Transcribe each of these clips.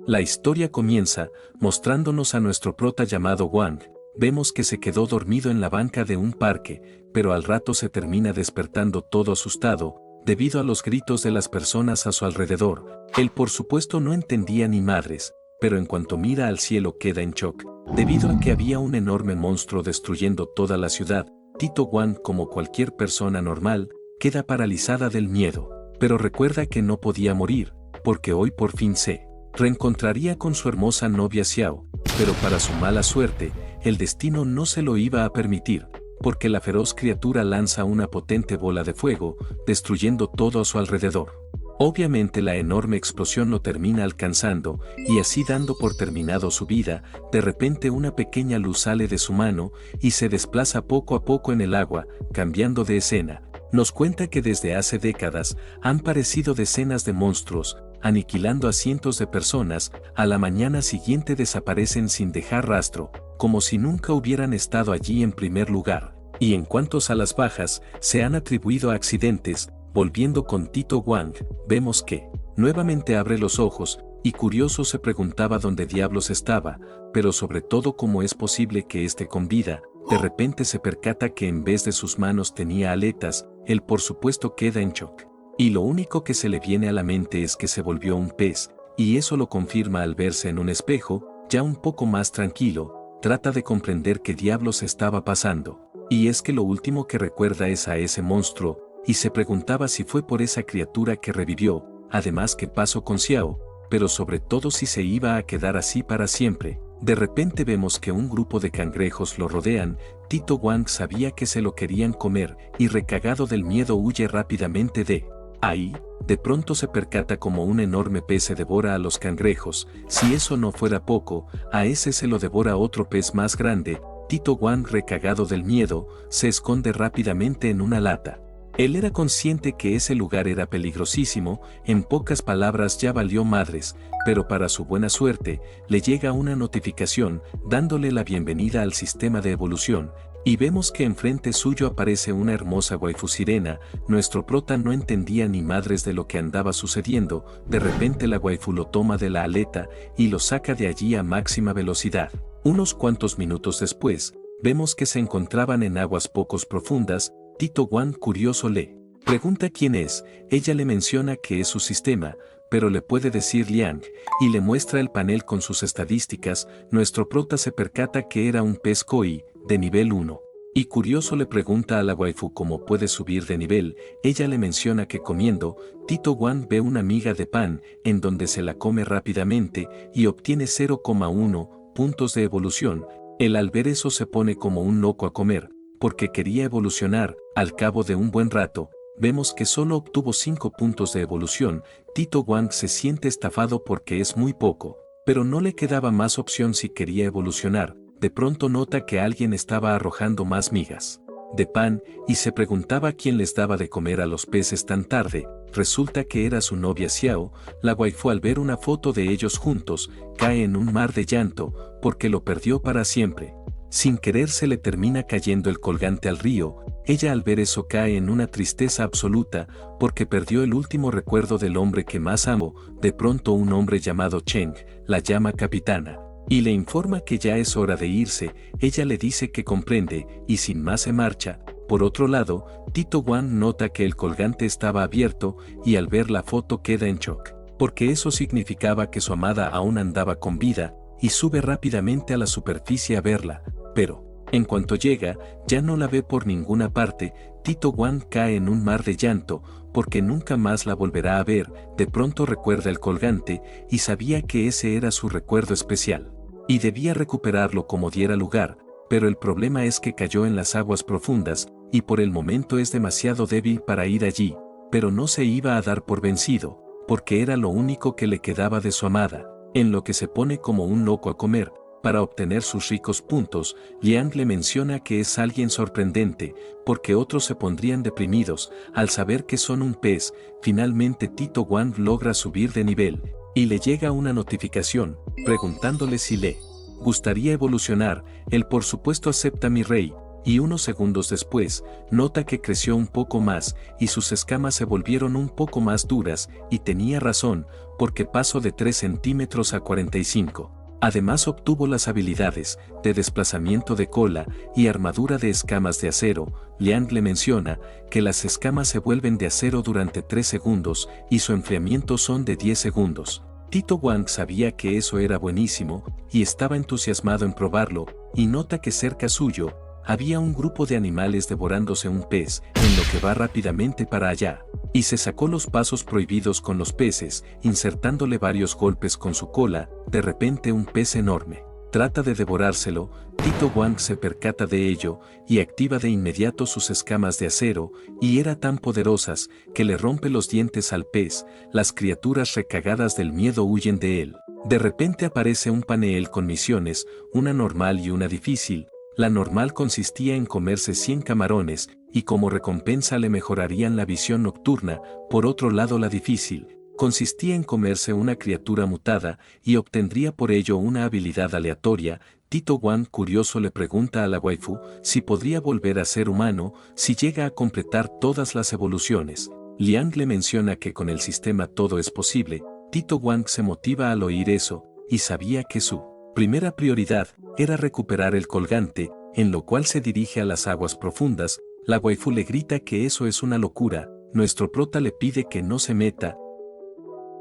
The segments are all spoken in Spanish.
La historia comienza mostrándonos a nuestro prota llamado Wang. Vemos que se quedó dormido en la banca de un parque, pero al rato se termina despertando todo asustado, debido a los gritos de las personas a su alrededor. Él por supuesto no entendía ni madres, pero en cuanto mira al cielo queda en shock, debido a que había un enorme monstruo destruyendo toda la ciudad. Tito Wang, como cualquier persona normal, queda paralizada del miedo, pero recuerda que no podía morir, porque hoy por fin se reencontraría con su hermosa novia Xiao, pero para su mala suerte, el destino no se lo iba a permitir, porque la feroz criatura lanza una potente bola de fuego, destruyendo todo a su alrededor. Obviamente la enorme explosión lo termina alcanzando, y así dando por terminado su vida. De repente una pequeña luz sale de su mano, y se desplaza poco a poco en el agua, cambiando de escena. Nos cuenta que desde hace décadas han parecido decenas de monstruos, aniquilando a cientos de personas. A la mañana siguiente desaparecen sin dejar rastro, como si nunca hubieran estado allí en primer lugar. Y en cuanto a las bajas, se han atribuido a accidentes. Volviendo con Tito Wang, vemos que nuevamente abre los ojos, y curioso se preguntaba dónde diablos estaba, pero sobre todo cómo es posible que esté con vida. De repente se percata que en vez de sus manos tenía aletas. Él por supuesto queda en shock. Y lo único que se le viene a la mente es que se volvió un pez, y eso lo confirma al verse en un espejo. Ya un poco más tranquilo, trata de comprender qué diablos estaba pasando. Y es que lo último que recuerda es a ese monstruo, y se preguntaba si fue por esa criatura que revivió, además qué pasó con Xiao, pero sobre todo si se iba a quedar así para siempre. De repente vemos que un grupo de cangrejos lo rodean. Tito Wang sabía que se lo querían comer, y recagado del miedo huye rápidamente de ahí. De pronto se percata como un enorme pez se devora a los cangrejos. Si eso no fuera poco, a ese se lo devora otro pez más grande. Tito Wang, recagado del miedo, se esconde rápidamente en una lata. Él era consciente que ese lugar era peligrosísimo. En pocas palabras, ya valió madres, pero para su buena suerte, le llega una notificación dándole la bienvenida al sistema de evolución, y vemos que enfrente suyo aparece una hermosa waifu sirena. Nuestro prota no entendía ni madres de lo que andaba sucediendo. De repente la waifu lo toma de la aleta y lo saca de allí a máxima velocidad. Unos cuantos minutos después, vemos que se encontraban en aguas pocos profundas. Tito Wang, curioso, le pregunta quién es. Ella le menciona que es su sistema, pero le puede decir Liang, y le muestra el panel con sus estadísticas. Nuestro prota se percata que era un pez koi, de nivel 1. Y curioso le pregunta a la waifu cómo puede subir de nivel. Ella le menciona que comiendo. Tito Wang ve una miga de pan, en donde se la come rápidamente, y obtiene 0,1 puntos de evolución. Él al ver eso se pone como un loco a comer, porque quería evolucionar. Al cabo de un buen rato, vemos que solo obtuvo 5 puntos de evolución. Tito Wang se siente estafado porque es muy poco, pero no le quedaba más opción si quería evolucionar. De pronto nota que alguien estaba arrojando más migas de pan, y se preguntaba quién les daba de comer a los peces tan tarde. Resulta que era su novia Xiao. La waifu, al ver una foto de ellos juntos, cae en un mar de llanto, porque lo perdió para siempre. Sin querer se le termina cayendo el colgante al río. Ella al ver eso cae en una tristeza absoluta, porque perdió el último recuerdo del hombre que más amó. De pronto un hombre llamado Cheng la llama capitana, y le informa que ya es hora de irse. Ella le dice que comprende, y sin más se marcha. Por otro lado, Tito Wang nota que el colgante estaba abierto, y al ver la foto queda en shock, porque eso significaba que su amada aún andaba con vida, y sube rápidamente a la superficie a verla. Pero, en cuanto llega, ya no la ve por ninguna parte. Tito Wang cae en un mar de llanto, porque nunca más la volverá a ver. De pronto recuerda el colgante, y sabía que ese era su recuerdo especial, y debía recuperarlo como diera lugar, pero el problema es que cayó en las aguas profundas, y por el momento es demasiado débil para ir allí, pero no se iba a dar por vencido, porque era lo único que le quedaba de su amada. En lo que se pone como un loco a comer, para obtener sus ricos puntos. Liang le menciona que es alguien sorprendente, porque otros se pondrían deprimidos al saber que son un pez. Finalmente Tito Wang logra subir de nivel, y le llega una notificación, preguntándole si le gustaría evolucionar. Él por supuesto acepta, mi rey, y unos segundos después, nota que creció un poco más y sus escamas se volvieron un poco más duras, y tenía razón, porque pasó de 3 centímetros a 45. Además obtuvo las habilidades de desplazamiento de cola y armadura de escamas de acero. Liang le menciona que las escamas se vuelven de acero durante 3 segundos y su enfriamiento son de 10 segundos. Tito Wang sabía que eso era buenísimo y estaba entusiasmado en probarlo, y nota que cerca suyo había un grupo de animales devorándose un pez, en lo que va rápidamente para allá, y se sacó los pasos prohibidos con los peces, insertándole varios golpes con su cola. De repente un pez enorme trata de devorárselo. Tito Wang se percata de ello y activa de inmediato sus escamas de acero, y eran tan poderosas que le rompe los dientes al pez. Las criaturas recagadas del miedo huyen de él. De repente aparece un panel con misiones, una normal y una difícil. La normal consistía en comerse 100 camarones, y como recompensa le mejorarían la visión nocturna. Por otro lado, la difícil consistía en comerse una criatura mutada, y obtendría por ello una habilidad aleatoria. Tito Wang, curioso, le pregunta a la waifu si podría volver a ser humano si llega a completar todas las evoluciones. Liang le menciona que con el sistema todo es posible. Tito Wang se motiva al oír eso, y sabía que su primera prioridad era recuperar el colgante, en lo cual se dirige a las aguas profundas. La waifu le grita que eso es una locura. Nuestro prota le pide que no se meta.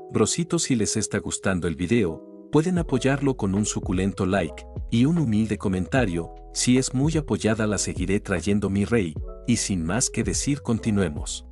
Brositos, si les está gustando el video, pueden apoyarlo con un suculento like y un humilde comentario. Si es muy apoyada, la seguiré trayendo, mi rey. Y sin más que decir, continuemos.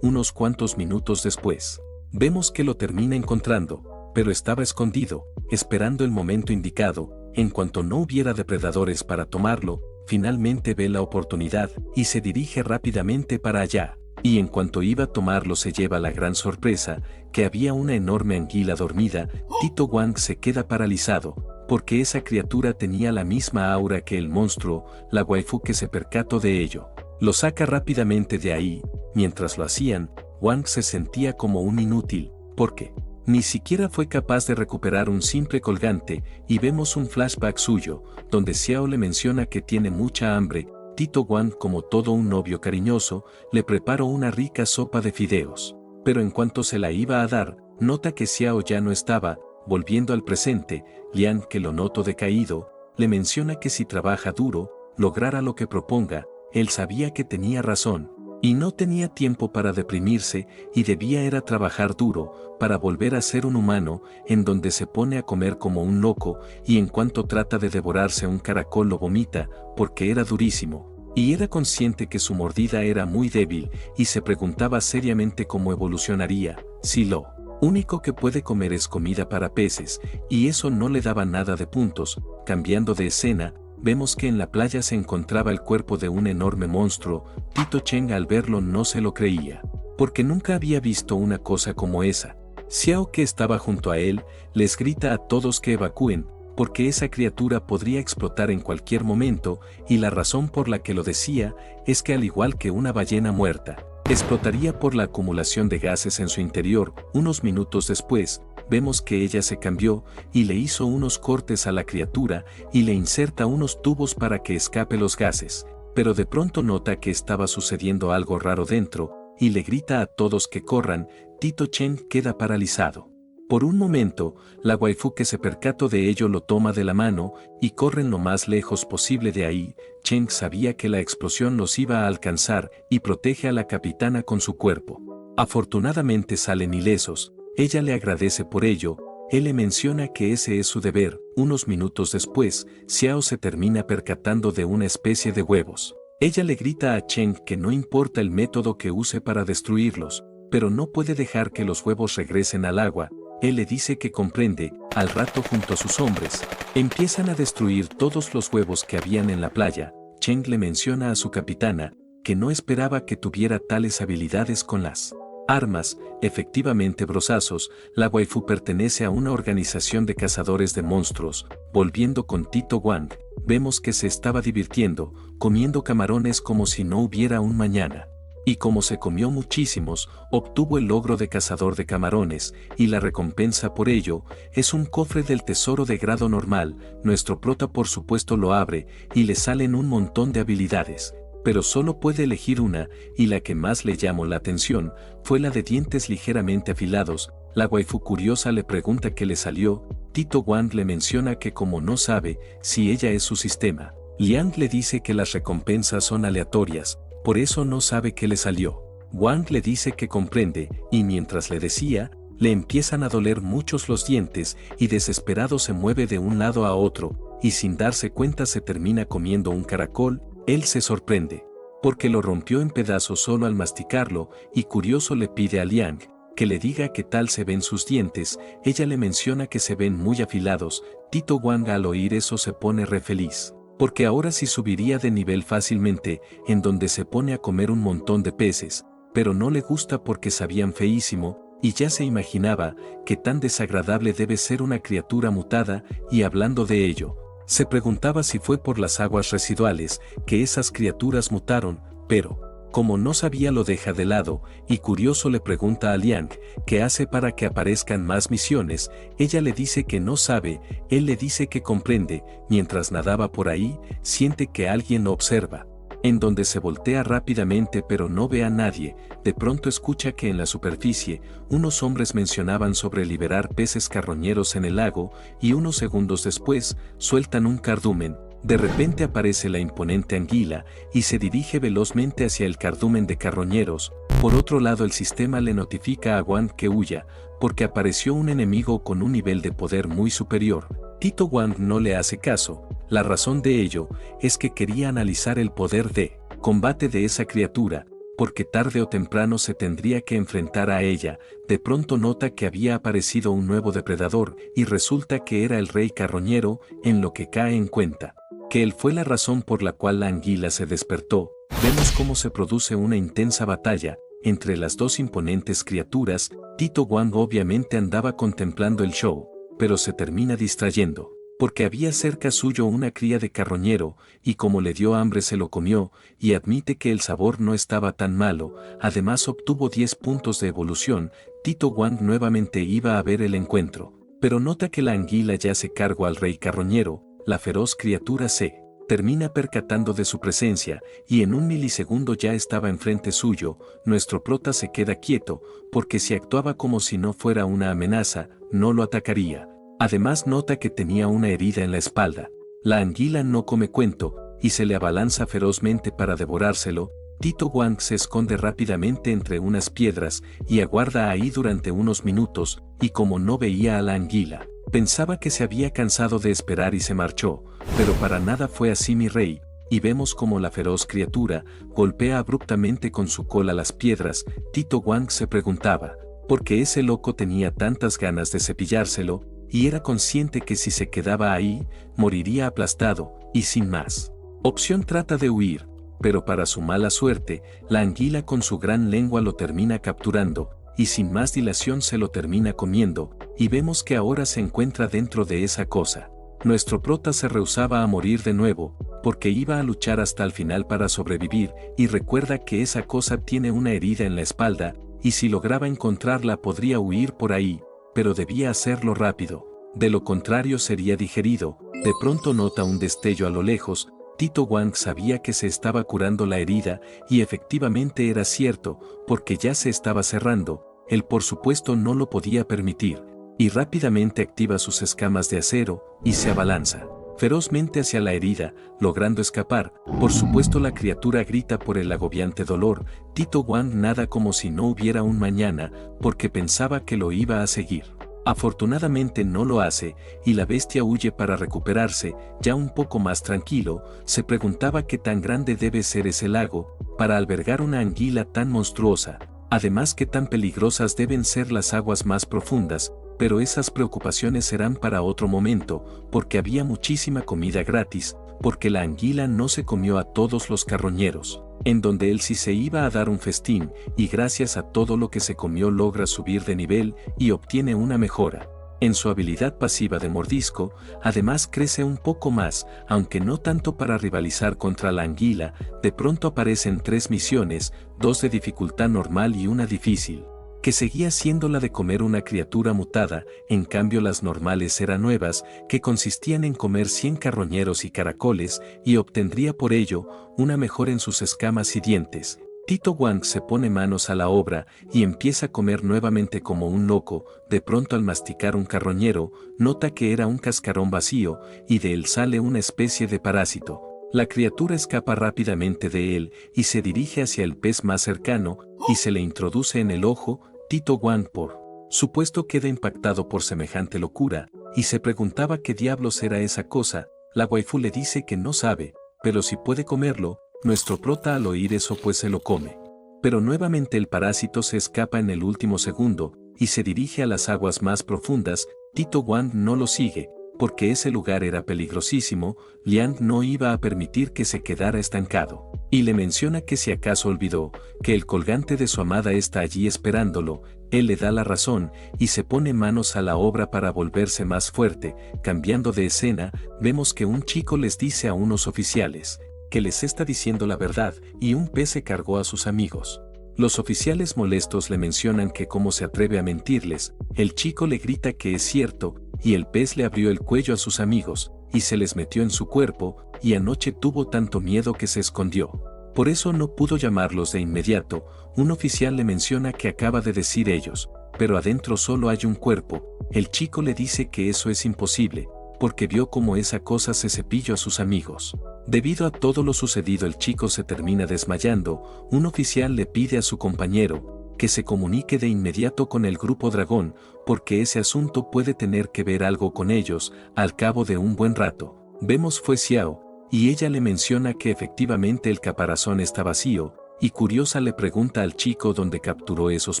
Unos cuantos minutos después, vemos que lo termina encontrando, pero estaba escondido, esperando el momento indicado. En cuanto no hubiera depredadores para tomarlo, finalmente ve la oportunidad y se dirige rápidamente para allá. Y en cuanto iba a tomarlo, se lleva la gran sorpresa que había una enorme anguila dormida. Tito Wang se queda paralizado, porque esa criatura tenía la misma aura que el monstruo. La waifu, que se percató de ello, lo saca rápidamente de ahí. Mientras lo hacían, Wang se sentía como un inútil, porque ni siquiera fue capaz de recuperar un simple colgante. Y vemos un flashback suyo, donde Xiao le menciona que tiene mucha hambre. Tito Wang, como todo un novio cariñoso, le preparó una rica sopa de fideos. Pero en cuanto se la iba a dar, nota que Xiao ya no estaba. Volviendo al presente, Liang, que lo notó decaído, le menciona que si trabaja duro, logrará lo que proponga. Él sabía que tenía razón, y no tenía tiempo para deprimirse, y debía era trabajar duro para volver a ser un humano. En donde se pone a comer como un loco, y en cuanto trata de devorarse un caracol lo vomita, porque era durísimo, y era consciente que su mordida era muy débil, y se preguntaba seriamente cómo evolucionaría si lo único que puede comer es comida para peces, y eso no le daba nada de puntos. Cambiando de escena, vemos que en la playa se encontraba el cuerpo de un enorme monstruo. Tito Cheng, al verlo, no se lo creía, porque nunca había visto una cosa como esa. Xiao, que estaba junto a él, les grita a todos que evacúen, porque esa criatura podría explotar en cualquier momento, y la razón por la que lo decía es que, al igual que una ballena muerta, explotaría por la acumulación de gases en su interior. Unos minutos después, vemos que ella se cambió y le hizo unos cortes a la criatura y le inserta unos tubos para que escape los gases. Pero de pronto nota que estaba sucediendo algo raro dentro y le grita a todos que corran. Tito Chen queda paralizado. Por un momento, la waifu, que se percató de ello, lo toma de la mano y corren lo más lejos posible de ahí. Chen sabía que la explosión los iba a alcanzar y protege a la capitana con su cuerpo. Afortunadamente salen ilesos. Ella le agradece por ello. Él le menciona que ese es su deber. Unos minutos después, Xiao se termina percatando de una especie de huevos. Ella le grita a Chen que no importa el método que use para destruirlos, pero no puede dejar que los huevos regresen al agua. Él le dice que comprende. Al rato, junto a sus hombres, empiezan a destruir todos los huevos que habían en la playa. Chen le menciona a su capitana que no esperaba que tuviera tales habilidades con las armas. Efectivamente, brosazos, la waifu pertenece a una organización de cazadores de monstruos. Volviendo con Tito Wang, vemos que se estaba divirtiendo, comiendo camarones como si no hubiera un mañana. Y como se comió muchísimos, obtuvo el logro de cazador de camarones, y la recompensa por ello es un cofre del tesoro de grado normal. Nuestro prota por supuesto lo abre, y le salen un montón de habilidades, pero solo puede elegir una, y la que más le llamó la atención fue la de dientes ligeramente afilados. La waifu curiosa le pregunta qué le salió. Tito Wang le menciona que como no sabe si ella es su sistema, Liang le dice que las recompensas son aleatorias, por eso no sabe qué le salió. Wang le dice que comprende, y mientras le decía, le empiezan a doler muchos los dientes, y desesperado se mueve de un lado a otro, y sin darse cuenta se termina comiendo un caracol. Él se sorprende, porque lo rompió en pedazos solo al masticarlo, y curioso le pide a Liang que le diga qué tal se ven sus dientes. Ella le menciona que se ven muy afilados. Tito Wang al oír eso se pone re feliz, porque ahora sí subiría de nivel fácilmente, en donde se pone a comer un montón de peces, pero no le gusta porque sabían feísimo, y ya se imaginaba que tan desagradable debe ser una criatura mutada. Y hablando de ello, se preguntaba si fue por las aguas residuales que esas criaturas mutaron, pero como no sabía lo deja de lado, y curioso le pregunta a Liang qué hace para que aparezcan más misiones. Ella le dice que no sabe, él le dice que comprende. Mientras nadaba por ahí, siente que alguien lo observa, en donde se voltea rápidamente pero no ve a nadie. De pronto escucha que en la superficie, unos hombres mencionaban sobre liberar peces carroñeros en el lago, y unos segundos después, sueltan un cardumen. De repente aparece la imponente anguila, y se dirige velozmente hacia el cardumen de carroñeros. Por otro lado el sistema le notifica a Wang que huya, porque apareció un enemigo con un nivel de poder muy superior. Tito Wang no le hace caso. La razón de ello es que quería analizar el poder de combate de esa criatura, porque tarde o temprano se tendría que enfrentar a ella. De pronto nota que había aparecido un nuevo depredador, y resulta que era el rey carroñero, en lo que cae en cuenta que él fue la razón por la cual la anguila se despertó. Vemos cómo se produce una intensa batalla entre las dos imponentes criaturas. Tito Wang obviamente andaba contemplando el show, pero se termina distrayendo, porque había cerca suyo una cría de carroñero, y como le dio hambre se lo comió, y admite que el sabor no estaba tan malo. Además obtuvo 10 puntos de evolución. Tito Wang nuevamente iba a ver el encuentro, pero nota que la anguila ya se cargó al rey carroñero. La feroz criatura se termina percatando de su presencia, y en un milisegundo ya estaba enfrente suyo. Nuestro prota se queda quieto, porque si actuaba como si no fuera una amenaza, no lo atacaría. Además nota que tenía una herida en la espalda. La anguila no come cuento, y se le abalanza ferozmente para devorárselo. Tito Wang se esconde rápidamente entre unas piedras, y aguarda ahí durante unos minutos, y como no veía a la anguila, pensaba que se había cansado de esperar y se marchó, pero para nada fue así mi rey, y vemos como la feroz criatura golpea abruptamente con su cola las piedras. Tito Wang se preguntaba por qué ese loco tenía tantas ganas de cepillárselo, y era consciente que si se quedaba ahí, moriría aplastado, y sin más opción trata de huir, pero para su mala suerte, la anguila con su gran lengua lo termina capturando, y sin más dilación se lo termina comiendo, y vemos que ahora se encuentra dentro de esa cosa. Nuestro prota se rehusaba a morir de nuevo, porque iba a luchar hasta el final para sobrevivir, y recuerda que esa cosa tiene una herida en la espalda, y si lograba encontrarla podría huir por ahí, pero debía hacerlo rápido, de lo contrario sería digerido. De pronto nota un destello a lo lejos. Tito Wang sabía que se estaba curando la herida, y efectivamente era cierto, porque ya se estaba cerrando. Él por supuesto no lo podía permitir, y rápidamente activa sus escamas de acero, y se abalanza ferozmente hacia la herida, logrando escapar. Por supuesto la criatura grita por el agobiante dolor. Tito Wang nada como si no hubiera un mañana, porque pensaba que lo iba a seguir. Afortunadamente no lo hace, y la bestia huye para recuperarse. Ya un poco más tranquilo, se preguntaba qué tan grande debe ser ese lago para albergar una anguila tan monstruosa. Además qué tan peligrosas deben ser las aguas más profundas, pero esas preocupaciones serán para otro momento, porque había muchísima comida gratis, porque la anguila no se comió a todos los carroñeros, en donde él sí se iba a dar un festín, y gracias a todo lo que se comió logra subir de nivel y obtiene una mejora. En su habilidad pasiva de mordisco, además crece un poco más, aunque no tanto para rivalizar contra la anguila. De pronto aparecen 3 misiones, 2 de dificultad normal y una difícil, que seguía siendo la de comer una criatura mutada. En cambio las normales eran nuevas, que consistían en comer 100 carroñeros y caracoles, y obtendría por ello una mejora en sus escamas y dientes. Tito Wang se pone manos a la obra y empieza a comer nuevamente como un loco. De pronto, al masticar un carroñero, nota que era un cascarón vacío y de él sale una especie de parásito. La criatura escapa rápidamente de él y se dirige hacia el pez más cercano y se le introduce en el ojo. Tito Wang, por supuesto, queda impactado por semejante locura y se preguntaba qué diablos era esa cosa. La waifu le dice que no sabe, pero si puede comerlo. Nuestro prota, al oír eso, pues se lo come. Pero nuevamente el parásito se escapa en el último segundo y se dirige a las aguas más profundas. Tito Wang no lo sigue, porque ese lugar era peligrosísimo. Liang no iba a permitir que se quedara estancado, y le menciona que si acaso olvidó que el colgante de su amada está allí esperándolo. Él le da la razón y se pone manos a la obra para volverse más fuerte. Cambiando de escena, vemos que un chico les dice a unos oficiales que les está diciendo la verdad y un pez se cargó a sus amigos. Los oficiales molestos le mencionan que cómo se atreve a mentirles. El chico le grita que es cierto y el pez le abrió el cuello a sus amigos y se les metió en su cuerpo, y anoche tuvo tanto miedo que se escondió. Por eso no pudo llamarlos de inmediato. Un oficial le menciona que acaba de decir ellos, pero adentro solo hay un cuerpo. El chico le dice que eso es imposible, porque vio cómo esa cosa se cepilló a sus amigos. Debido a todo lo sucedido, el chico se termina desmayando. Un oficial le pide a su compañero que se comunique de inmediato con el grupo dragón, porque ese asunto puede tener que ver algo con ellos. Al cabo de un buen rato, vemos fue Xiao, y ella le menciona que efectivamente el caparazón está vacío, y curiosa le pregunta al chico dónde capturó esos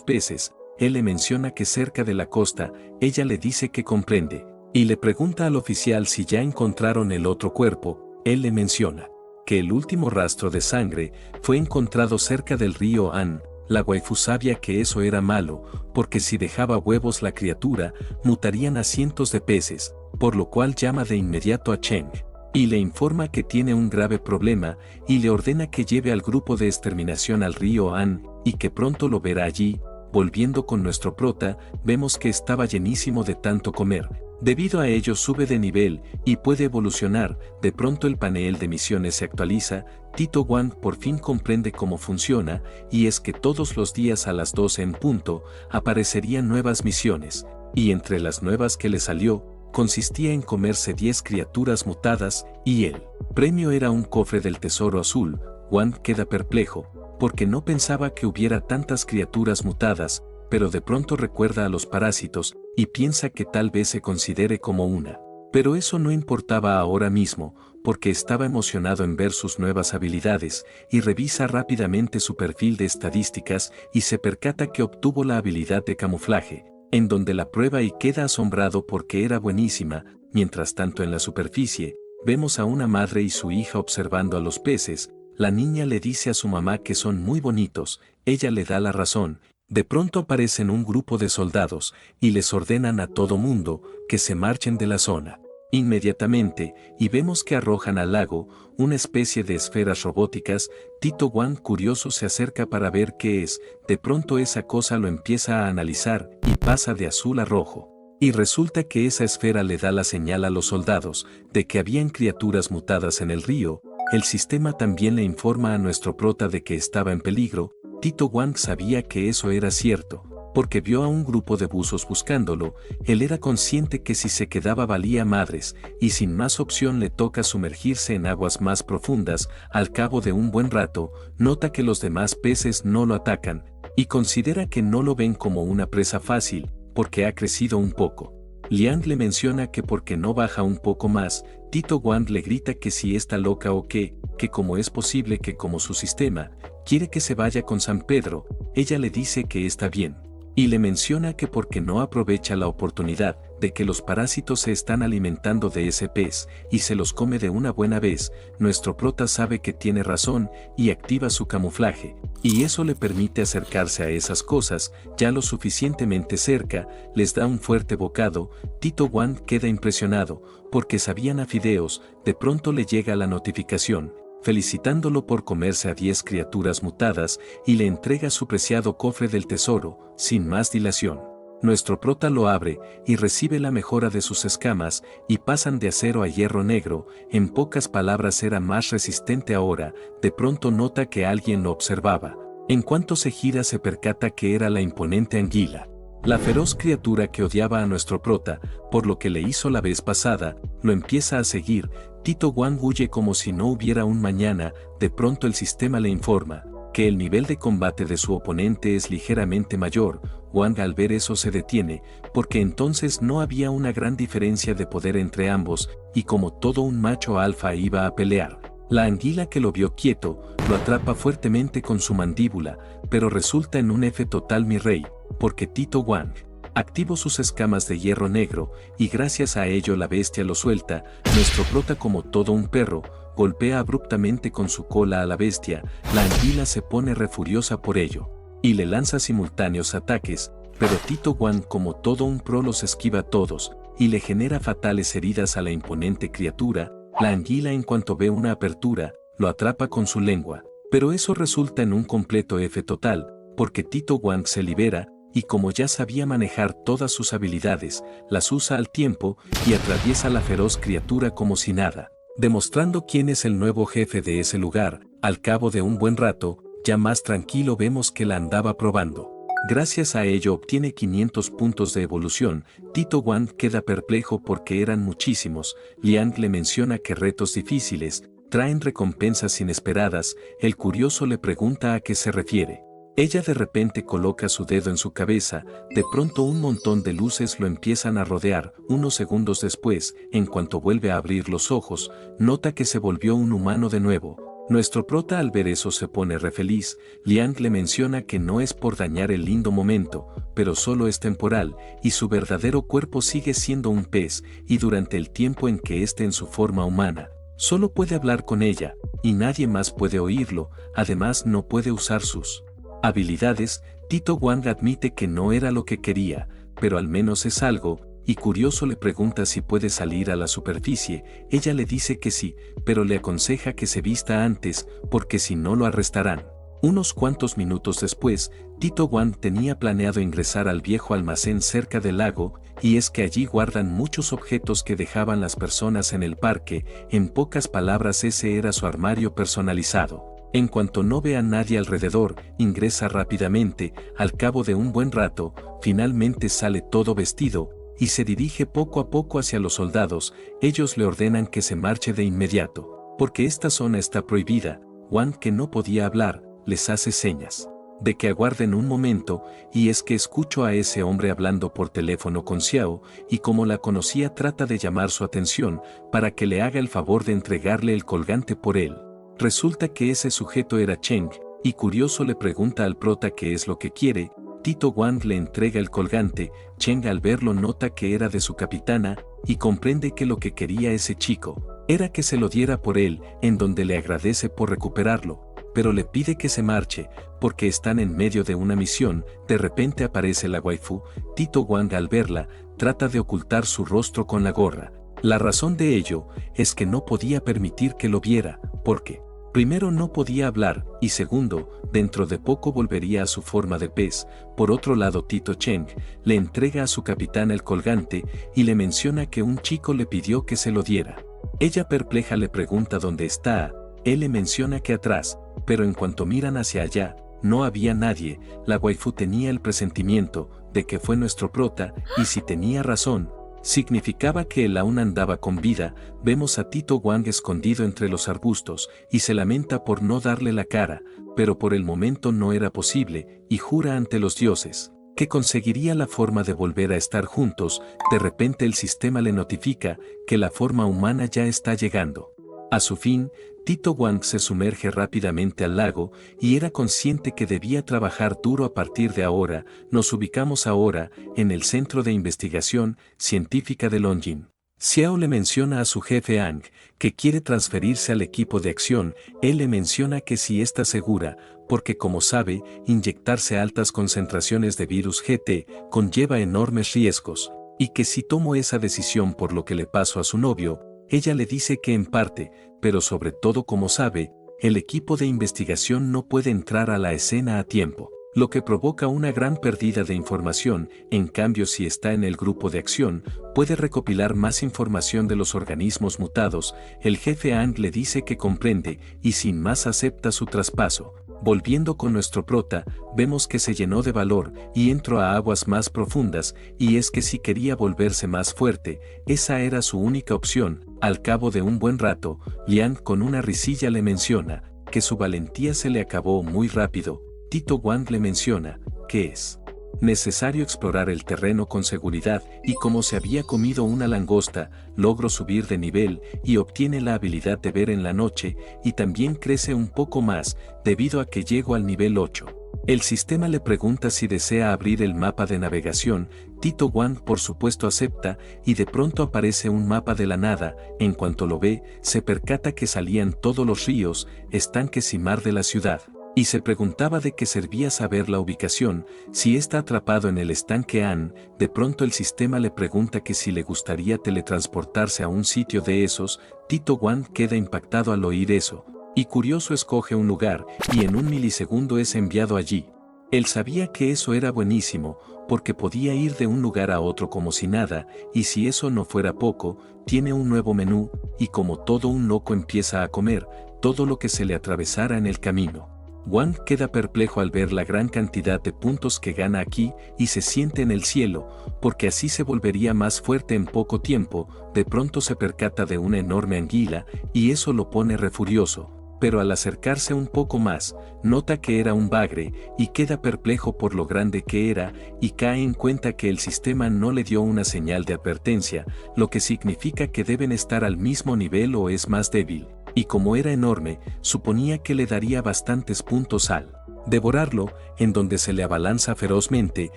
peces. Él le menciona que cerca de la costa. Ella le dice que comprende, y le pregunta al oficial si ya encontraron el otro cuerpo. Él le menciona que el último rastro de sangre fue encontrado cerca del río Han. La waifu sabía que eso era malo, porque si dejaba huevos la criatura, mutarían a cientos de peces, por lo cual llama de inmediato a Cheng y le informa que tiene un grave problema y le ordena que lleve al grupo de exterminación al río Han y que pronto lo verá allí. Volviendo con nuestro prota, vemos que estaba llenísimo de tanto comer. Debido a ello sube de nivel y puede evolucionar. De pronto el panel de misiones se actualiza. Tito Wang por fin comprende cómo funciona, y es que todos los días a las 12 en punto aparecerían nuevas misiones, y entre las nuevas que le salió, consistía en comerse 10 criaturas mutadas, y el premio era un cofre del tesoro azul. Wang queda perplejo, porque no pensaba que hubiera tantas criaturas mutadas, pero de pronto recuerda a los parásitos y piensa que tal vez se considere como una. Pero eso no importaba ahora mismo, porque estaba emocionado en ver sus nuevas habilidades, y revisa rápidamente su perfil de estadísticas y se percata que obtuvo la habilidad de camuflaje, en donde la prueba y queda asombrado porque era buenísima. Mientras tanto, en la superficie, vemos a una madre y su hija observando a los peces. La niña le dice a su mamá que son muy bonitos, ella le da la razón. De pronto aparecen un grupo de soldados y les ordenan a todo mundo que se marchen de la zona inmediatamente, y vemos que arrojan al lago una especie de esferas robóticas. Tito Wang, curioso, se acerca para ver qué es. De pronto esa cosa lo empieza a analizar y pasa de azul a rojo. Y resulta que esa esfera le da la señal a los soldados de que habían criaturas mutadas en el río. El sistema también le informa a nuestro prota de que estaba en peligro. Tito Wang sabía que eso era cierto, porque vio a un grupo de buzos buscándolo. Él era consciente que si se quedaba valía madres, y sin más opción le toca sumergirse en aguas más profundas. Al cabo de un buen rato, nota que los demás peces no lo atacan, y considera que no lo ven como una presa fácil, porque ha crecido un poco. Liang le menciona que porque no baja un poco más. Tito Wang le grita que si está loca o que cómo es posible que como su sistema quiere que se vaya con San Pedro. Ella le dice que está bien, Y le menciona que porque no aprovecha la oportunidad de que los parásitos se están alimentando de ese pez y se los come de una buena vez, nuestro prota sabe que tiene razón y activa su camuflaje, y eso le permite acercarse a esas cosas ya lo suficientemente cerca, les da un fuerte bocado. Tito Wang queda impresionado, porque sabían a fideos. De pronto le llega la notificación, felicitándolo por comerse a 10 criaturas mutadas, y le entrega su preciado cofre del tesoro. Sin más dilación, nuestro prota lo abre y recibe la mejora de sus escamas, y pasan de acero a hierro negro. En pocas palabras, era más resistente ahora. De pronto nota que alguien lo observaba. En cuanto se gira, se percata que era la imponente anguila, la feroz criatura que odiaba a nuestro prota, por lo que le hizo la vez pasada. Lo empieza a seguir. Tito Wang huye como si no hubiera un mañana. De pronto el sistema le informa que el nivel de combate de su oponente es ligeramente mayor. Wang al ver eso se detiene, porque entonces no había una gran diferencia de poder entre ambos, y como todo un macho alfa iba a pelear. La anguila, que lo vio quieto, lo atrapa fuertemente con su mandíbula, pero resulta en un F total, mi rey, porque Tito Wang activó sus escamas de hierro negro, y gracias a ello la bestia lo suelta. Nuestro prota, como todo un perro, golpea abruptamente con su cola a la bestia. La anguila se pone refuriosa por ello, y le lanza simultáneos ataques, pero Tito Wang, como todo un pro, los esquiva todos, y le genera fatales heridas a la imponente criatura. La anguila, en cuanto ve una apertura, lo atrapa con su lengua, pero eso resulta en un completo F total, porque Tito Wang se libera, y como ya sabía manejar todas sus habilidades, las usa al tiempo y atraviesa a la feroz criatura como si nada, demostrando quién es el nuevo jefe de ese lugar. Al cabo de un buen rato, ya más tranquilo, vemos que la andaba probando. Gracias a ello obtiene 500 puntos de evolución. Tito Wang queda perplejo porque eran muchísimos. Liang le menciona que retos difíciles traen recompensas inesperadas. El curioso le pregunta a qué se refiere. Ella de repente coloca su dedo en su cabeza. De pronto un montón de luces lo empiezan a rodear. Unos segundos después, en cuanto vuelve a abrir los ojos, nota que se volvió un humano de nuevo. Nuestro prota al ver eso se pone re feliz. Liang le menciona que no es por dañar el lindo momento, pero solo es temporal, y su verdadero cuerpo sigue siendo un pez, y durante el tiempo en que esté en su forma humana, solo puede hablar con ella, y nadie más puede oírlo. Además, no puede usar sus habilidades. Tito Wang admite que no era lo que quería, pero al menos es algo, y curioso le pregunta si puede salir a la superficie. Ella le dice que sí, pero le aconseja que se vista antes, porque si no lo arrestarán. Unos cuantos minutos después, Tito Wang tenía planeado ingresar al viejo almacén cerca del lago, y es que allí guardan muchos objetos que dejaban las personas en el parque. En pocas palabras, ese era su armario personalizado. En cuanto no ve a nadie alrededor, ingresa rápidamente. Al cabo de un buen rato, finalmente sale todo vestido, y se dirige poco a poco hacia los soldados. Ellos le ordenan que se marche de inmediato, porque esta zona está prohibida. Wang, que no podía hablar, les hace señas de que aguarden un momento, y es que escucho a ese hombre hablando por teléfono con Xiao, y como la conocía, trata de llamar su atención para que le haga el favor de entregarle el colgante por él. Resulta que ese sujeto era Cheng, y curioso le pregunta al prota qué es lo que quiere. Tito Wang le entrega el colgante. Cheng, al verlo, nota que era de su capitana, y comprende que lo que quería ese chico era que se lo diera por él, en donde le agradece por recuperarlo, pero le pide que se marche, porque están en medio de una misión. De repente aparece la waifu. Tito Wang, al verla, trata de ocultar su rostro con la gorra. La razón de ello es que no podía permitir que lo viera, porque primero no podía hablar, y segundo, dentro de poco volvería a su forma de pez. Por otro lado, Tito Cheng le entrega a su capitana el colgante, y le menciona que un chico le pidió que se lo diera. Ella, perpleja, le pregunta dónde está. Él le menciona que atrás, pero en cuanto miran hacia allá, no había nadie. La waifu tenía el presentimiento de que fue nuestro prota, y si tenía razón, significaba que él aún andaba con vida. Vemos a Tito Wang escondido entre los arbustos, y se lamenta por no darle la cara, pero por el momento no era posible, y jura ante los dioses que conseguiría la forma de volver a estar juntos. De repente el sistema le notifica que la forma humana ya está llegando. A su fin, Tito Wang se sumerge rápidamente al lago y era consciente que debía trabajar duro a partir de ahora. Nos ubicamos ahora en el Centro de Investigación Científica de Longjing. Xiao le menciona a su jefe Ang que quiere transferirse al equipo de acción. Él le menciona que si está segura, porque como sabe, inyectarse altas concentraciones de virus GT conlleva enormes riesgos, y que si tomo esa decisión por lo que le pasó a su novio, ella le dice que en parte, pero sobre todo como sabe, el equipo de investigación no puede entrar a la escena a tiempo, lo que provoca una gran pérdida de información. En cambio, si está en el grupo de acción, puede recopilar más información de los organismos mutados. El jefe Ang le dice que comprende y sin más acepta su traspaso. Volviendo con nuestro prota, vemos que se llenó de valor y entró a aguas más profundas, y es que si quería volverse más fuerte, esa era su única opción. Al cabo de un buen rato, Liang con una risilla le menciona que su valentía se le acabó muy rápido. Tito Wang le menciona que es necesario explorar el terreno con seguridad, y como se había comido una langosta, logró subir de nivel y obtiene la habilidad de ver en la noche, y también crece un poco más, debido a que llegó al nivel 8. El sistema le pregunta si desea abrir el mapa de navegación. Tito Wang por supuesto acepta, y de pronto aparece un mapa de la nada. En cuanto lo ve, se percata que salían todos los ríos, estanques y mar de la ciudad. Y se preguntaba de qué servía saber la ubicación, si está atrapado en el estanque An. De pronto el sistema le pregunta que si le gustaría teletransportarse a un sitio de esos. Tito Wang queda impactado al oír eso, y curioso escoge un lugar, y en un milisegundo es enviado allí. Él sabía que eso era buenísimo, porque podía ir de un lugar a otro como si nada, y si eso no fuera poco, tiene un nuevo menú, y como todo un loco empieza a comer todo lo que se le atravesara en el camino. Wang queda perplejo al ver la gran cantidad de puntos que gana aquí y se siente en el cielo, porque así se volvería más fuerte en poco tiempo. De pronto se percata de una enorme anguila y eso lo pone refurioso, pero al acercarse un poco más, nota que era un bagre y queda perplejo por lo grande que era y cae en cuenta que el sistema no le dio una señal de advertencia, lo que significa que deben estar al mismo nivel o es más débil. Y como era enorme, suponía que le daría bastantes puntos al devorarlo, en donde se le abalanza ferozmente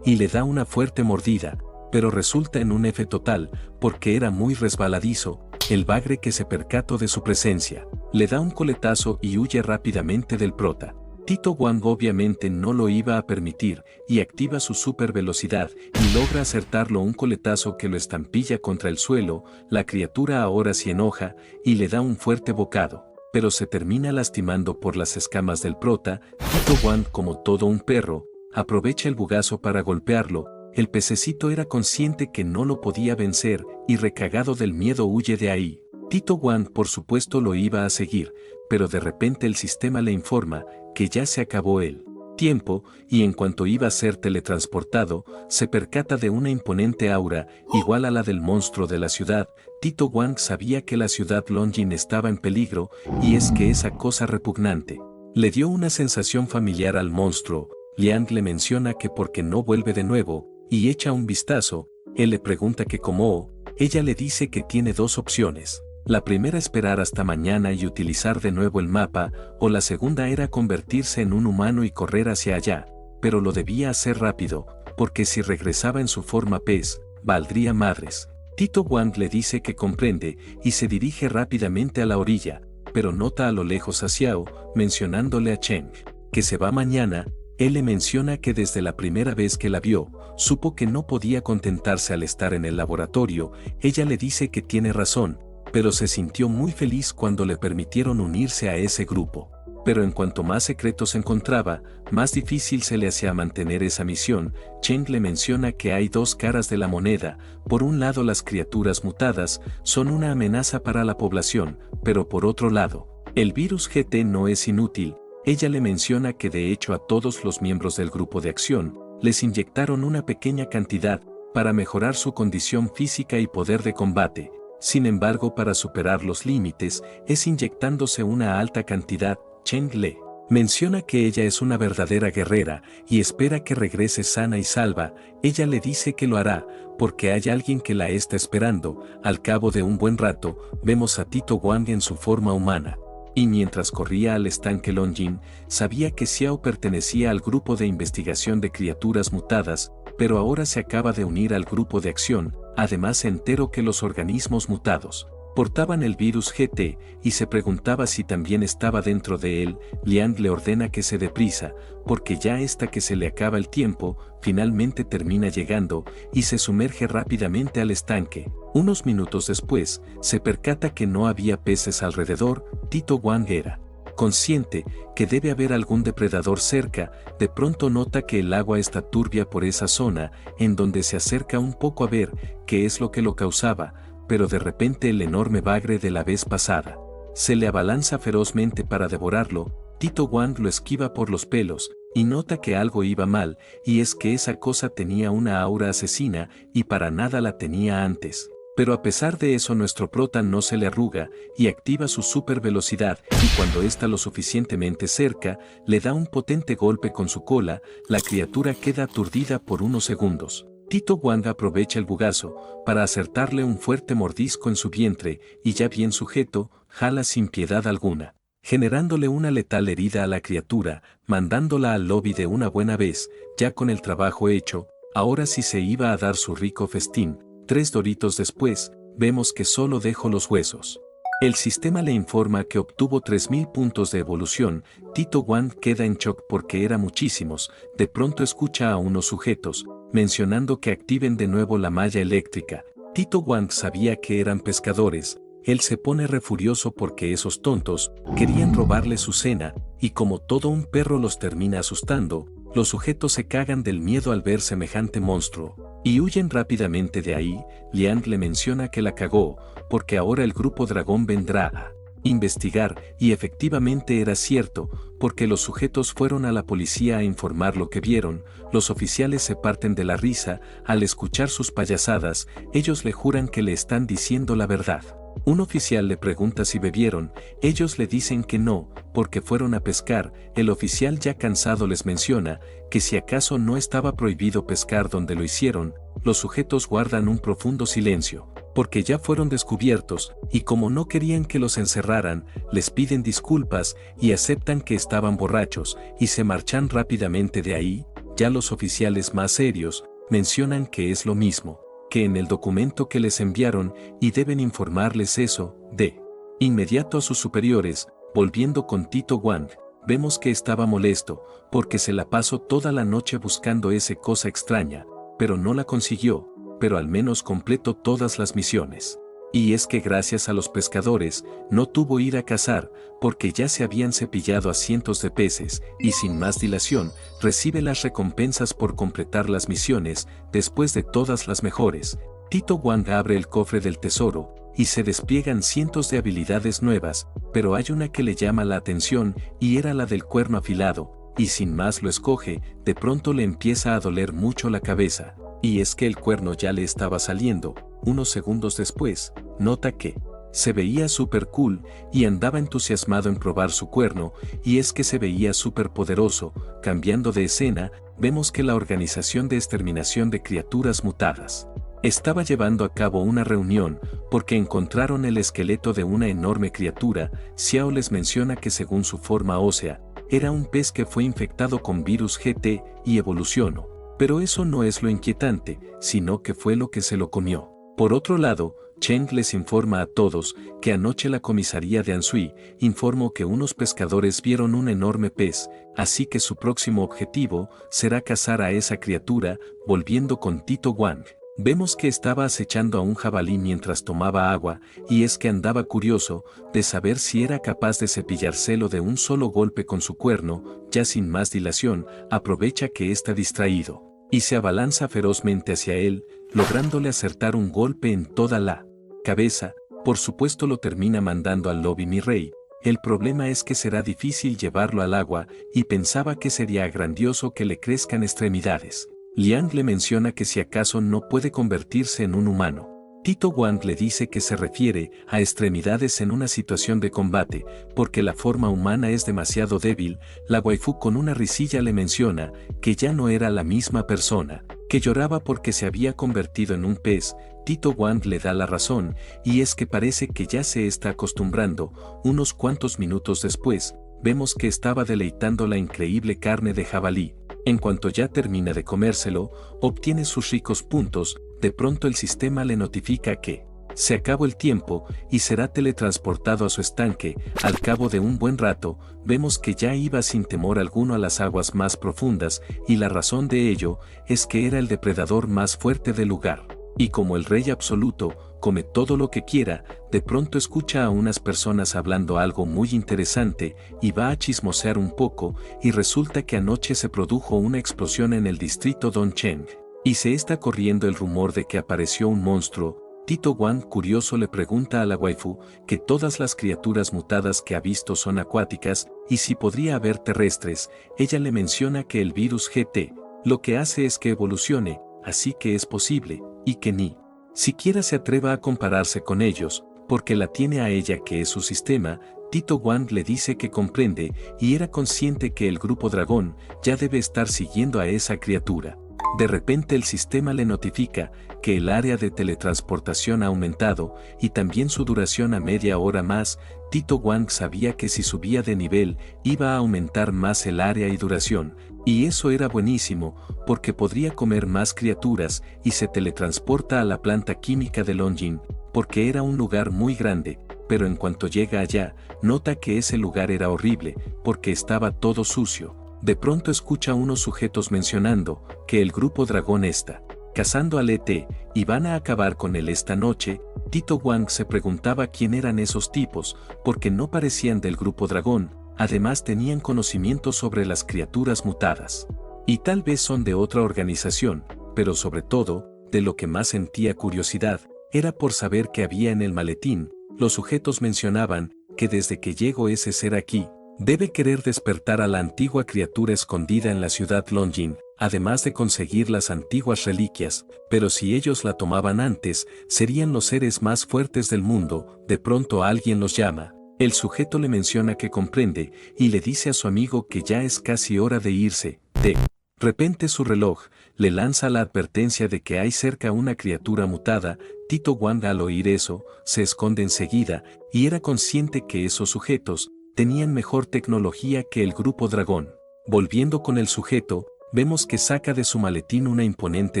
y le da una fuerte mordida, pero resulta en un F total, porque era muy resbaladizo. El bagre, que se percató de su presencia, le da un coletazo y huye rápidamente del prota. Tito Wang obviamente no lo iba a permitir, y activa su super velocidad, y logra acertarlo un coletazo que lo estampilla contra el suelo. La criatura ahora se enoja, y le da un fuerte bocado, pero se termina lastimando por las escamas del prota. Tito Wang, como todo un perro, aprovecha el bugazo para golpearlo. El pececito era consciente que no lo podía vencer, y recagado del miedo huye de ahí. Tito Wang por supuesto lo iba a seguir, pero de repente el sistema le informa que ya se acabó el tiempo, y en cuanto iba a ser teletransportado, se percata de una imponente aura, igual a la del monstruo de la ciudad. Tito Wang sabía que la ciudad Longjing estaba en peligro, y es que esa cosa repugnante le dio una sensación familiar al monstruo. Liang le menciona que por qué no vuelve de nuevo, y echa un vistazo. Él le pregunta que cómo. Ella le dice que tiene dos opciones. La primera, esperar hasta mañana y utilizar de nuevo el mapa, o la segunda era convertirse en un humano y correr hacia allá, pero lo debía hacer rápido, porque si regresaba en su forma pez, valdría madres. Tito Wang le dice que comprende y se dirige rápidamente a la orilla, pero nota a lo lejos a Xiao, mencionándole a Cheng que se va mañana. Él le menciona que desde la primera vez que la vio, supo que no podía contentarse al estar en el laboratorio. Ella le dice que tiene razón, pero se sintió muy feliz cuando le permitieron unirse a ese grupo. Pero en cuanto más secretos encontraba, más difícil se le hacía mantener esa misión. Cheng le menciona que hay dos caras de la moneda. Por un lado, las criaturas mutadas son una amenaza para la población, pero por otro lado, el virus GT no es inútil. Ella le menciona que de hecho a todos los miembros del grupo de acción les inyectaron una pequeña cantidad para mejorar su condición física y poder de combate. Sin embargo, para superar los límites es inyectándose una alta cantidad. Cheng le Menciona que ella es una verdadera guerrera y espera que regrese sana y salva. Ella le dice que lo hará, porque hay alguien que la está esperando. Al cabo de un buen rato, vemos a Tito Wang en su forma humana. Y mientras corría al estanque Longjin, sabía que Xiao pertenecía al grupo de investigación de criaturas mutadas, pero ahora se acaba de unir al grupo de acción. Además se enteró que los organismos mutados portaban el virus GT y se preguntaba si también estaba dentro de él. Liang le ordena que se deprisa, porque ya hasta que se le acaba el tiempo, finalmente termina llegando y se sumerge rápidamente al estanque. Unos minutos después, se percata que no había peces alrededor. Tito Wang era consciente que debe haber algún depredador cerca. De pronto nota que el agua está turbia por esa zona, en donde se acerca un poco a ver qué es lo que lo causaba, pero de repente el enorme bagre de la vez pasada se le abalanza ferozmente para devorarlo. Tito Wang lo esquiva por los pelos y nota que algo iba mal, y es que esa cosa tenía una aura asesina y para nada la tenía antes. Pero a pesar de eso nuestro prota no se le arruga y activa su super velocidad, y cuando está lo suficientemente cerca, le da un potente golpe con su cola. La criatura queda aturdida por unos segundos. Tito Wang aprovecha el bugazo para acertarle un fuerte mordisco en su vientre y ya bien sujeto, jala sin piedad alguna, generándole una letal herida a la criatura, mandándola al lobby de una buena vez. Ya con el trabajo hecho, ahora sí se iba a dar su rico festín. 3 doritos después, vemos que solo dejó los huesos. El sistema le informa que obtuvo 3000 puntos de evolución. Tito Wang queda en shock porque eran muchísimos. De pronto escucha a unos sujetos mencionando que activen de nuevo la malla eléctrica. Tito Wang sabía que eran pescadores. Él se pone re furioso porque esos tontos querían robarle su cena, y como todo un perro los termina asustando, los sujetos se cagan del miedo al ver semejante monstruo y huyen rápidamente de ahí. Liang le menciona que la cagó, porque ahora el grupo dragón vendrá a investigar, y efectivamente era cierto, porque los sujetos fueron a la policía a informar lo que vieron. Los oficiales se parten de la risa al escuchar sus payasadas. Ellos le juran que le están diciendo la verdad. Un oficial le pregunta si bebieron. Ellos le dicen que no, porque fueron a pescar. El oficial ya cansado les menciona que si acaso no estaba prohibido pescar donde lo hicieron. Los sujetos guardan un profundo silencio, porque ya fueron descubiertos, y como no querían que los encerraran, les piden disculpas y aceptan que estaban borrachos, y se marchan rápidamente de ahí. Ya los oficiales más serios mencionan que es lo mismo que en el documento que les enviaron, y deben informarles eso de inmediato a sus superiores. Volviendo con Tito Wang, vemos que estaba molesto, porque se la pasó toda la noche buscando esa cosa extraña, pero no la consiguió, pero al menos completó todas las misiones. Y es que gracias a los pescadores, no tuvo ir a cazar, porque ya se habían cepillado a cientos de peces, y sin más dilación, recibe las recompensas por completar las misiones. Después de todas las mejores, Tito Wang abre el cofre del tesoro, y se despliegan cientos de habilidades nuevas, pero hay una que le llama la atención, y era la del cuerno afilado, y sin más lo escoge. De pronto le empieza a doler mucho la cabeza, y es que el cuerno ya le estaba saliendo. Unos segundos después, nota que se veía súper cool y andaba entusiasmado en probar su cuerno, y es que se veía súper poderoso. Cambiando de escena, vemos que la organización de exterminación de criaturas mutadas estaba llevando a cabo una reunión, porque encontraron el esqueleto de una enorme criatura. Xiao les menciona que según su forma ósea, era un pez que fue infectado con virus GT y evolucionó. Pero eso no es lo inquietante, sino que fue lo que se lo comió. Por otro lado, Cheng les informa a todos que anoche la comisaría de Anshui informó que unos pescadores vieron un enorme pez, así que su próximo objetivo será cazar a esa criatura. Volviendo con Tito Wang, vemos que estaba acechando a un jabalí mientras tomaba agua, y es que andaba curioso de saber si era capaz de cepillárselo de un solo golpe con su cuerno. Ya sin más dilación, aprovecha que está distraído y se abalanza ferozmente hacia él, lográndole acertar un golpe en toda la cabeza. Por supuesto lo termina mandando al lobby mi rey. El problema es que será difícil llevarlo al agua, y pensaba que sería grandioso que le crezcan extremidades. Liang le menciona que si acaso no puede convertirse en un humano, Tito Wang le dice que se refiere a extremidades en una situación de combate, porque la forma humana es demasiado débil. La waifu con una risilla le menciona que ya no era la misma persona, que lloraba porque se había convertido en un pez. Tito Wang le da la razón, y es que parece que ya se está acostumbrando. Unos cuantos minutos después, vemos que estaba deleitando la increíble carne de jabalí. En cuanto ya termina de comérselo, obtiene sus ricos puntos. De pronto el sistema le notifica que se acabó el tiempo y será teletransportado a su estanque. Al cabo de un buen rato, vemos que ya iba sin temor alguno a las aguas más profundas, y la razón de ello es que era el depredador más fuerte del lugar. Y como el rey absoluto come todo lo que quiera, de pronto escucha a unas personas hablando algo muy interesante y va a chismosear un poco, y resulta que anoche se produjo una explosión en el distrito Dongcheng. Y se está corriendo el rumor de que apareció un monstruo. Tito Wang curioso le pregunta a la waifu que todas las criaturas mutadas que ha visto son acuáticas y si podría haber terrestres. Ella le menciona que el virus GT lo que hace es que evolucione, así que es posible, y que ni siquiera se atreva a compararse con ellos, porque la tiene a ella que es su sistema. Tito Wang le dice que comprende y era consciente que el grupo dragón ya debe estar siguiendo a esa criatura. De repente el sistema le notifica que el área de teletransportación ha aumentado y también su duración a media hora más. Tito Wang sabía que si subía de nivel iba a aumentar más el área y duración, y eso era buenísimo porque podría comer más criaturas y se teletransporta a la planta química de Longjing, porque era un lugar muy grande, pero en cuanto llega allá, nota que ese lugar era horrible porque estaba todo sucio. De pronto escucha a unos sujetos mencionando que el grupo dragón está cazando al ET y van a acabar con él esta noche. Tito Wang se preguntaba quién eran esos tipos, porque no parecían del grupo dragón, además tenían conocimiento sobre las criaturas mutadas. Y tal vez son de otra organización, pero sobre todo, de lo que más sentía curiosidad, era por saber qué había en el maletín. Los sujetos mencionaban que desde que llegó ese ser aquí, debe querer despertar a la antigua criatura escondida en la ciudad Longjing, además de conseguir las antiguas reliquias, pero si ellos la tomaban antes, serían los seres más fuertes del mundo. De pronto alguien los llama. El sujeto le menciona que comprende y le dice a su amigo que ya es casi hora de irse. De repente su reloj le lanza la advertencia de que hay cerca una criatura mutada. Tito Wang al oír eso, se esconde enseguida, y era consciente que esos sujetos tenían mejor tecnología que el grupo dragón. Volviendo con el sujeto, vemos que saca de su maletín una imponente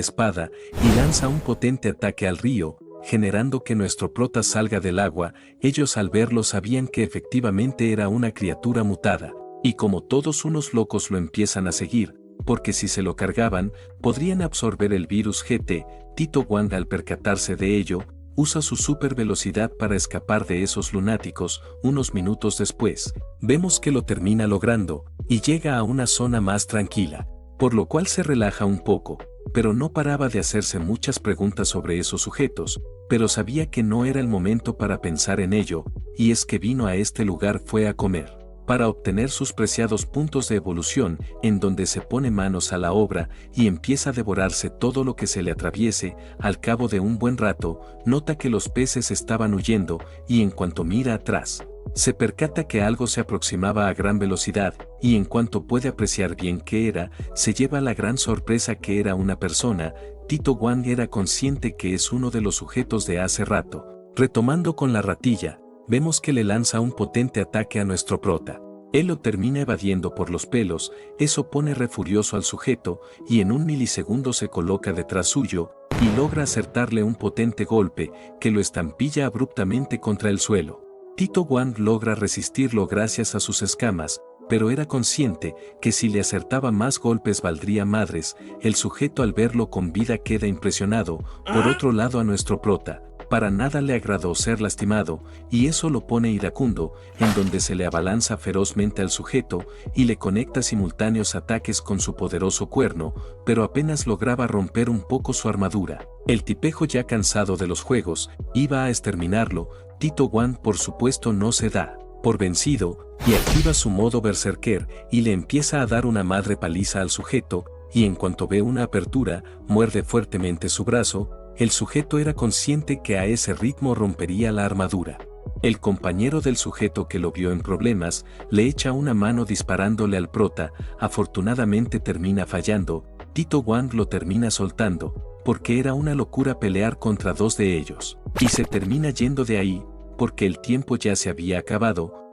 espada y lanza un potente ataque al río, generando que nuestro prota salga del agua. Ellos al verlo sabían que efectivamente era una criatura mutada, y como todos unos locos lo empiezan a seguir, porque si se lo cargaban, podrían absorber el virus GT. Tito Wang al percatarse de ello, usa su super velocidad para escapar de esos lunáticos. Unos minutos después, vemos que lo termina logrando, y llega a una zona más tranquila, por lo cual se relaja un poco, pero no paraba de hacerse muchas preguntas sobre esos sujetos, pero sabía que no era el momento para pensar en ello, y es que vino a este lugar fue a comer, para obtener sus preciados puntos de evolución, en donde se pone manos a la obra y empieza a devorarse todo lo que se le atraviese. Al cabo de un buen rato, nota que los peces estaban huyendo, y en cuanto mira atrás, se percata que algo se aproximaba a gran velocidad, y en cuanto puede apreciar bien qué era, se lleva la gran sorpresa que era una persona. Tito Wang era consciente que es uno de los sujetos de hace rato. Retomando con la ratilla, vemos que le lanza un potente ataque a nuestro prota. Él lo termina evadiendo por los pelos. Eso pone re furioso al sujeto, y en un milisegundo se coloca detrás suyo, y logra acertarle un potente golpe, que lo estampilla abruptamente contra el suelo. Tito Wang logra resistirlo gracias a sus escamas, pero era consciente que si le acertaba más golpes valdría madres. El sujeto al verlo con vida queda impresionado. Por otro lado a nuestro prota, para nada le agradó ser lastimado, y eso lo pone iracundo, en donde se le abalanza ferozmente al sujeto y le conecta simultáneos ataques con su poderoso cuerno, pero apenas lograba romper un poco su armadura. El tipejo, ya cansado de los juegos, iba a exterminarlo. Tito Wang por supuesto no se da por vencido, y activa su modo berserker y le empieza a dar una madre paliza al sujeto, y en cuanto ve una apertura, muerde fuertemente su brazo. El sujeto era consciente que a ese ritmo rompería la armadura. El compañero del sujeto que lo vio en problemas, le echa una mano disparándole al prota, afortunadamente termina fallando, Tito Wang lo termina soltando, porque era una locura pelear contra dos de ellos, y se termina yendo de ahí, porque el tiempo ya se había acabado,